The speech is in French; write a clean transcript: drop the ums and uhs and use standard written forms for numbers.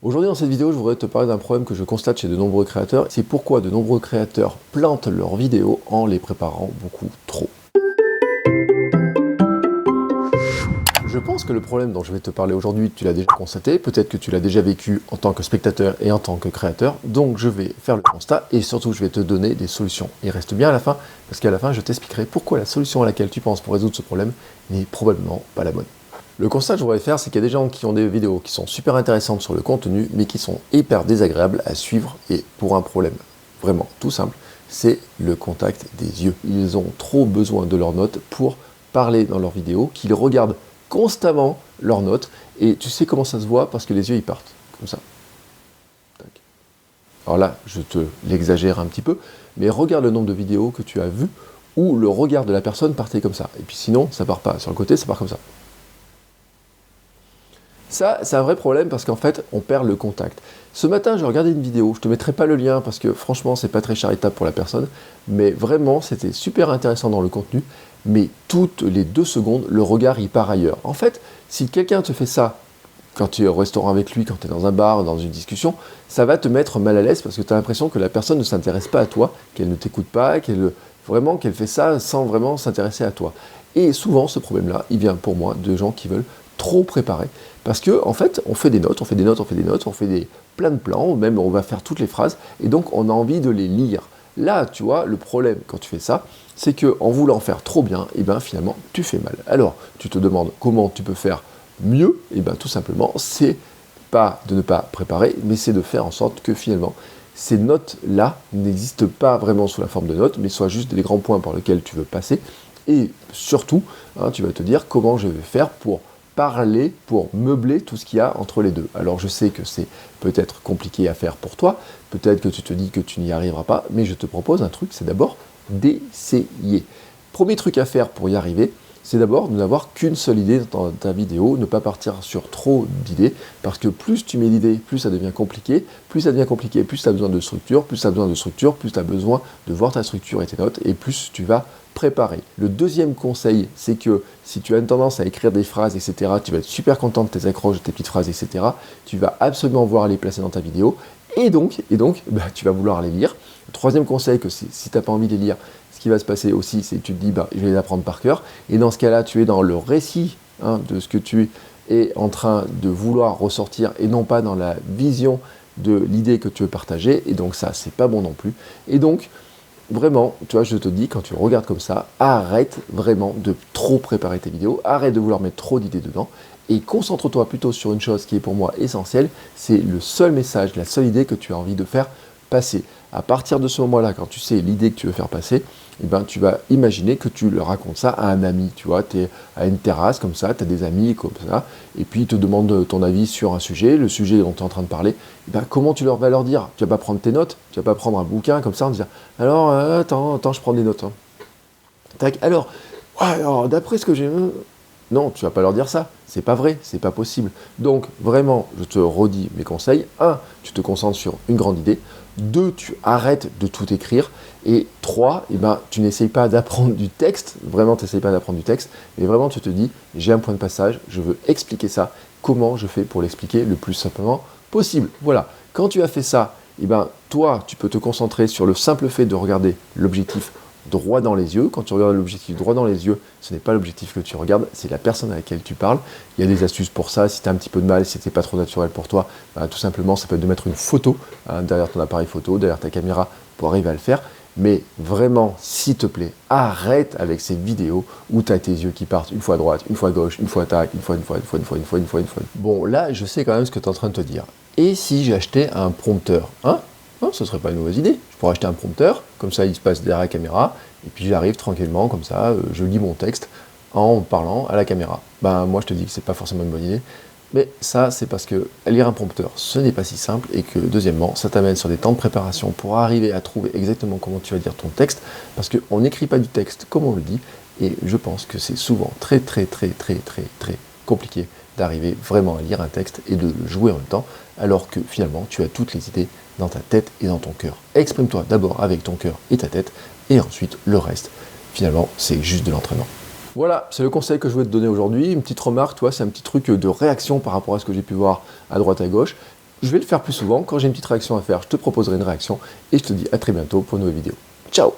Aujourd'hui dans cette vidéo, je voudrais te parler d'un problème que je constate chez de nombreux créateurs. C'est pourquoi de nombreux créateurs plantent leurs vidéos en les préparant beaucoup trop. Je pense que le problème dont je vais te parler aujourd'hui, tu l'as déjà constaté, peut-être que tu l'as déjà vécu en tant que spectateur et en tant que créateur, donc je vais faire le constat et surtout je vais te donner des solutions. Et reste bien à la fin, parce qu'à la fin je t'expliquerai pourquoi la solution à laquelle tu penses pour résoudre ce problème n'est probablement pas la bonne. Le constat que je voudrais faire, c'est qu'il y a des gens qui ont des vidéos qui sont super intéressantes sur le contenu, mais qui sont hyper désagréables à suivre et pour un problème vraiment tout simple, c'est le contact des yeux. Ils ont trop besoin de leurs notes pour parler dans leurs vidéos, qu'ils regardent constamment leurs notes, et tu sais comment ça se voit parce que les yeux ils partent, comme ça. Tac. Alors là, je te l'exagère un petit peu, mais regarde le nombre de vidéos que tu as vues où le regard de la personne partait comme ça, et puis sinon, ça part pas, sur le côté, ça part comme ça. Ça, c'est un vrai problème parce qu'en fait, on perd le contact. Ce matin, j'ai regardé une vidéo, je ne te mettrai pas le lien parce que franchement, c'est pas très charitable pour la personne, mais vraiment, c'était super intéressant dans le contenu, mais toutes les 2 secondes, le regard, il part ailleurs. En fait, si quelqu'un te fait ça, quand tu es au restaurant avec lui, quand tu es dans un bar, dans une discussion, ça va te mettre mal à l'aise parce que tu as l'impression que la personne ne s'intéresse pas à toi, qu'elle ne t'écoute pas, qu'elle fait ça sans vraiment s'intéresser à toi. Et souvent, ce problème-là, il vient pour moi de gens qui veulent trop préparer. Parce que en fait, on fait des notes, on fait plein de plans, même on va faire toutes les phrases, et donc on a envie de les lire. Là, tu vois, le problème quand tu fais ça, c'est que en voulant faire trop bien, et ben finalement, tu fais mal. Alors, tu te demandes comment tu peux faire mieux, et ben tout simplement, c'est pas de ne pas préparer, mais c'est de faire en sorte que finalement, ces notes-là n'existent pas vraiment sous la forme de notes, mais soient juste des grands points par lesquels tu veux passer, et surtout, tu vas te dire comment je vais faire pour parler, pour meubler tout ce qu'il y a entre les deux. Alors je sais que c'est peut-être compliqué à faire pour toi, peut-être que tu te dis que tu n'y arriveras pas, mais je te propose un truc, c'est d'abord d'essayer. Premier truc à faire pour y arriver, c'est d'abord de n'avoir qu'une seule idée dans ta vidéo, ne pas partir sur trop d'idées, parce que plus tu mets d'idées, plus ça devient compliqué, plus tu as besoin de structure, plus tu as besoin de voir ta structure et tes notes, et plus tu vas préparer. Le deuxième conseil, c'est que si tu as une tendance à écrire des phrases, etc., tu vas être super content de tes accroches, de tes petites phrases, etc., tu vas absolument vouloir les placer dans ta vidéo, et donc tu vas vouloir les lire. Le troisième conseil, que si tu n'as pas envie de les lire, ce qui va se passer aussi, c'est que tu te dis, je vais les apprendre par cœur, et dans ce cas-là, tu es dans le récit de ce que tu es en train de vouloir ressortir, et non pas dans la vision de l'idée que tu veux partager, et donc ça, c'est pas bon non plus. Et donc, vraiment, tu vois, je te dis, quand tu regardes comme ça, arrête vraiment de trop préparer tes vidéos, arrête de vouloir mettre trop d'idées dedans, et concentre-toi plutôt sur une chose qui est pour moi essentielle, c'est le seul message, la seule idée que tu as envie de faire passer. À partir de ce moment-là, quand tu sais l'idée que tu veux faire passer, eh ben, tu vas imaginer que tu leur racontes ça à un ami, tu vois, tu es à une terrasse comme ça, tu as des amis comme ça, et puis ils te demandent ton avis sur un sujet, le sujet dont tu es en train de parler, eh ben, comment tu vas leur dire? Tu vas pas prendre tes notes, tu vas pas prendre un bouquin comme ça en disant « Alors, attends, je prends des notes. Tac, alors, d'après ce que j'ai... Non, tu vas pas leur dire ça, c'est pas vrai, c'est pas possible. Donc, vraiment, je te redis mes conseils. 1, tu te concentres sur une grande idée. 2, tu arrêtes de tout écrire. Et 3, tu n'essayes pas d'apprendre du texte, vraiment tu n'essayes pas d'apprendre du texte, mais vraiment tu te dis, j'ai un point de passage, je veux expliquer ça, comment je fais pour l'expliquer le plus simplement possible. Voilà, quand tu as fait ça, toi, tu peux te concentrer sur le simple fait de regarder l'objectif droit dans les yeux. Quand tu regardes l'objectif droit dans les yeux, ce n'est pas l'objectif que tu regardes, c'est la personne à laquelle tu parles. Il y a des astuces pour ça, si tu as un petit peu de mal, si ce n'est pas trop naturel pour toi, tout simplement, ça peut être de mettre une photo derrière ton appareil photo, derrière ta caméra, pour arriver à le faire. Mais vraiment, s'il te plaît, arrête avec ces vidéos où tu as tes yeux qui partent une fois à droite, une fois à gauche, une fois à tac, une fois. Bon, là, je sais quand même ce que tu es en train de te dire. Et si j'achetais un prompteur, non, ce serait pas une mauvaise idée. Je pourrais acheter un prompteur, comme ça il se passe derrière la caméra, et puis j'arrive tranquillement, comme ça, je lis mon texte en parlant à la caméra. Moi je te dis que c'est pas forcément une bonne idée, mais ça c'est parce que lire un prompteur, ce n'est pas si simple, et que deuxièmement, ça t'amène sur des temps de préparation pour arriver à trouver exactement comment tu vas lire ton texte, parce qu'on n'écrit pas du texte comme on le dit, et je pense que c'est souvent très compliqué d'arriver vraiment à lire un texte et de le jouer en même temps, alors que finalement tu as toutes les idées dans ta tête et dans ton cœur. Exprime-toi d'abord avec ton cœur et ta tête, et ensuite le reste. Finalement, c'est juste de l'entraînement. Voilà, c'est le conseil que je voulais te donner aujourd'hui. Une petite remarque, toi, c'est un petit truc de réaction par rapport à ce que j'ai pu voir à droite à gauche. je vais le faire plus souvent. Quand j'ai une petite réaction à faire, je te proposerai une réaction et je te dis à très bientôt pour une nouvelle vidéo. Ciao!